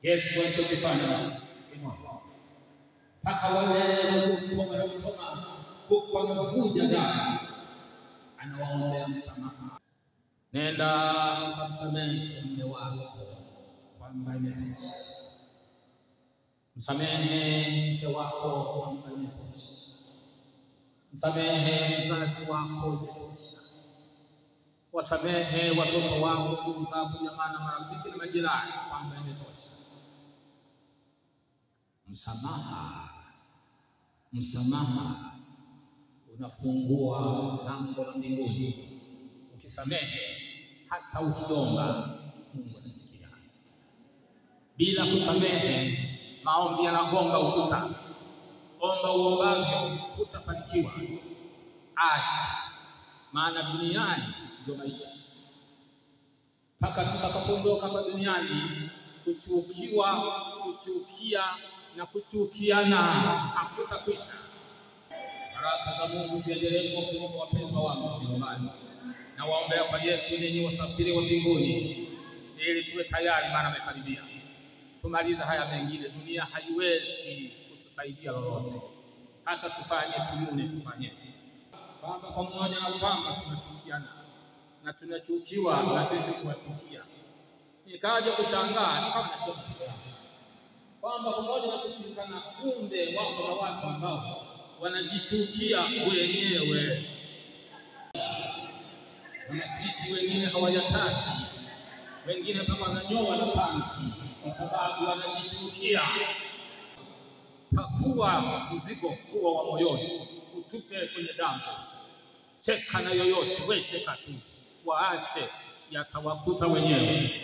Yesu alichokifanya mpaka wale waliokuwa huko wanavuja damu, anawaombea msamaha. Nenda ukamsamehe mume wako kwamba imetosha. Msamehe mke wako kwamba imetosha. Msamehe mzazi wako imetosha. Wasamehe watoto wako, ndugu zako, jamaa na marafiki na majirani kwamba imetosha. Msamaha unafungua lango la mbinguni. Ukisamehe hata ukiomba, Mungu anasikia. Bila kusamehe, maombi yanagonga ukuta. Omba uombavyo hutafanikiwa. Acha, maana duniani ndio maisha. Mpaka tutakapoondoka hapa duniani, kuchukia na kuchukiana hakutakwisha. Baraka za Mungu ziendelee kuwafunika wapendwa wangu nyumbani. Na waombea kwa Yesu ninyi wasafiri wa mbinguni, ili tuwe tayari, maana amekaribia. Tumaliza haya mengine, dunia haiwezi kutusaidia lolote. Hata tufanye tunune, tufanye kwamba pamoja na kwamba tunachukiana na tunachukiwa na sisi kuwachukia. Nikaja kushangaa, nikawa nachoka kwamba pamoja na kuchukiana, kumbe wako na watu ambao wanajichukia wenyewe. Wanajiti, wengine hawajataki, wengine mpaka wananyoa na panki kwa sababu wanajichukia. Pakua mzigo huo wa moyoni, utupe kwenye dampo. Cheka na yoyote, we cheka tu, waache, yatawakuta wenyewe.